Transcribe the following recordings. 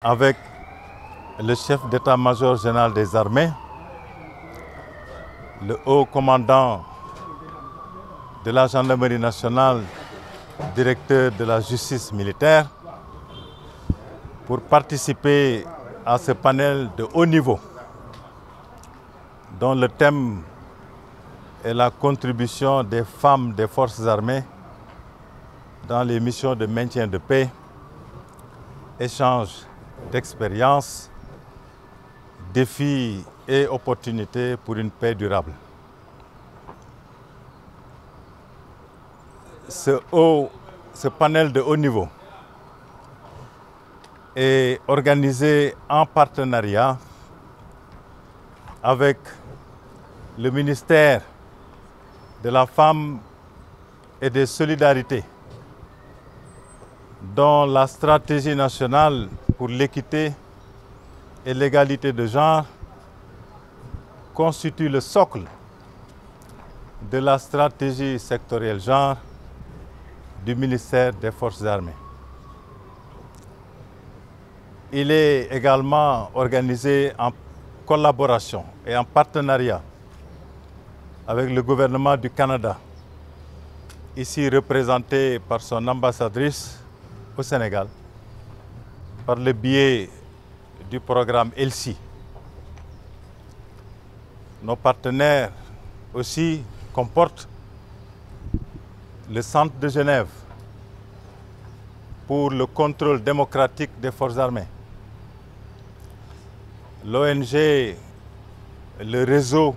Avec le chef d'état-major général des armées, le haut commandant de la gendarmerie nationale, directeur de la justice militaire, pour participer à ce panel de haut niveau dont le thème est la contribution des femmes des forces armées dans les missions de maintien de paix, échange d'expériences, défis et opportunités pour une paix durable. Ce panel de haut niveau est organisé en partenariat avec le ministère de la Femme et des Solidarités, dont la stratégie nationale pour l'équité et l'égalité de genre constitue le socle de la stratégie sectorielle genre du ministère des Forces armées. Il est également organisé en collaboration et en partenariat avec le gouvernement du Canada, ici représenté par son ambassadrice au Sénégal, par le biais du programme ELSI. Nos partenaires aussi comportent le Centre de Genève pour le contrôle démocratique des forces armées, l'ONG, le réseau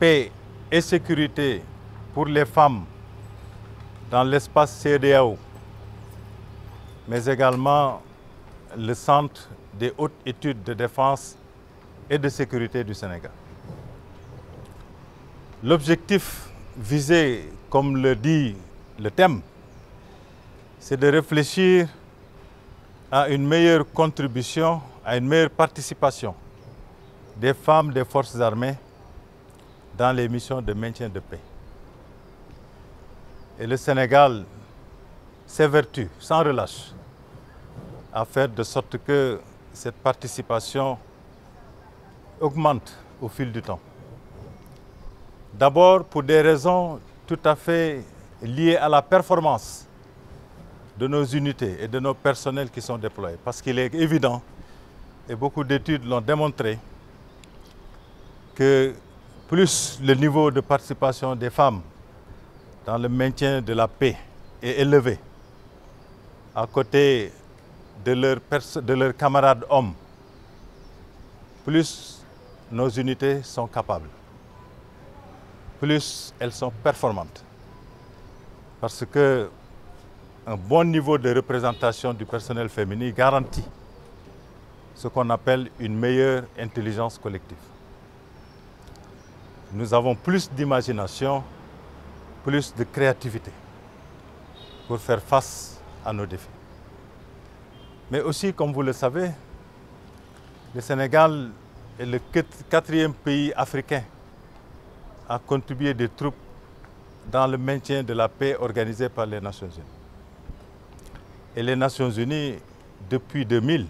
Paix et Sécurité pour les femmes dans l'espace CEDEAO, mais également le Centre des hautes études de défense et de sécurité du Sénégal. L'objectif visé, comme le dit le thème, c'est de réfléchir à une meilleure contribution, à une meilleure participation des femmes des forces armées dans les missions de maintien de paix. Et le Sénégal s'évertue sans relâche à faire de sorte que cette participation augmente au fil du temps. D'abord pour des raisons tout à fait liées à la performance de nos unités et de nos personnels qui sont déployés. Parce qu'il est évident, et beaucoup d'études l'ont démontré, que plus le niveau de participation des femmes dans le maintien de la paix est élevé, à côté de leurs camarades hommes, plus nos unités sont capables, plus elles sont performantes. Parce que un bon niveau de représentation du personnel féminin garantit ce qu'on appelle une meilleure intelligence collective. Nous avons plus d'imagination, plus de créativité pour faire face à nos défis. Mais aussi, comme vous le savez, le Sénégal est le quatrième pays africain à contribuer des troupes dans le maintien de la paix organisé par les Nations Unies. Et les Nations Unies, depuis 2000,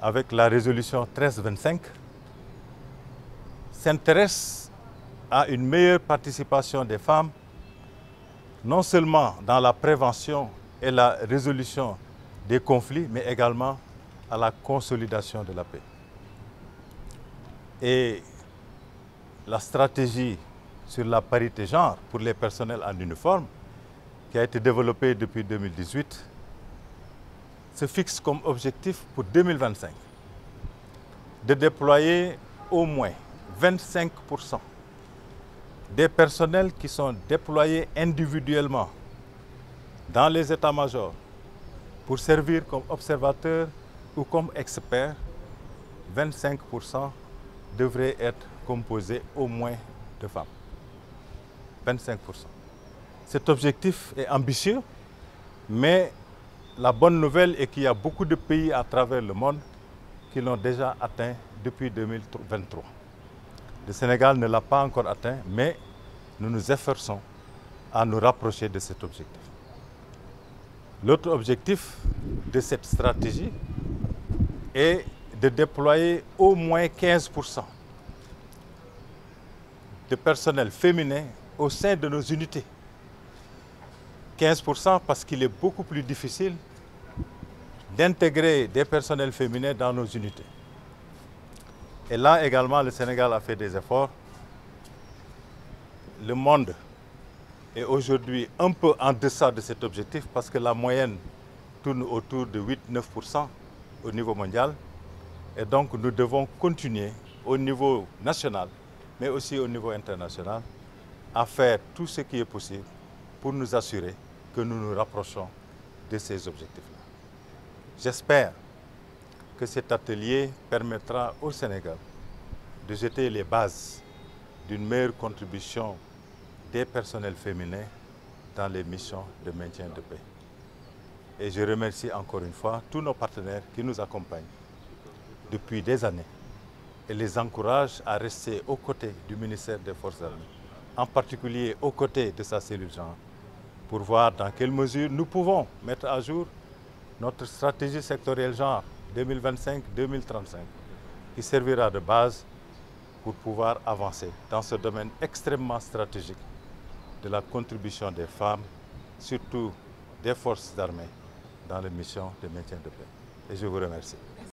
avec la résolution 1325, s'intéressent à une meilleure participation des femmes, non seulement dans la prévention et la résolution des conflits, mais également à la consolidation de la paix. Et la stratégie sur la parité genre pour les personnels en uniforme, qui a été développée depuis 2018, se fixe comme objectif pour 2025 de déployer au moins 25% des personnels qui sont déployés individuellement dans les états-majors pour servir comme observateurs ou comme experts. 25% devraient être composés au moins de femmes. 25%. Cet objectif est ambitieux, mais la bonne nouvelle est qu'il y a beaucoup de pays à travers le monde qui l'ont déjà atteint depuis 2023. Le Sénégal ne l'a pas encore atteint, mais nous nous efforçons à nous rapprocher de cet objectif. L'autre objectif de cette stratégie, est de déployer au moins 15% de personnel féminin au sein de nos unités. 15% parce qu'il est beaucoup plus difficile d'intégrer des personnels féminins dans nos unités. Et là également, le Sénégal a fait des efforts. Le monde est aujourd'hui un peu en deçà de cet objectif parce que la moyenne tourne autour de 8-9% au niveau mondial. Et donc nous devons continuer au niveau national, mais aussi au niveau international, à faire tout ce qui est possible pour nous assurer que nous nous rapprochons de ces objectifs-là. J'espère que cet atelier permettra au Sénégal de jeter les bases d'une meilleure contribution des personnels féminins dans les missions de maintien de paix. Et je remercie encore une fois tous nos partenaires qui nous accompagnent depuis des années et les encourage à rester aux côtés du ministère des Forces armées, en particulier aux côtés de sa cellule genre, pour voir dans quelle mesure nous pouvons mettre à jour notre stratégie sectorielle genre 2025-2035, qui servira de base pour pouvoir avancer dans ce domaine extrêmement stratégique de la contribution des femmes, surtout des forces armées, dans les missions de maintien de paix. Et je vous remercie.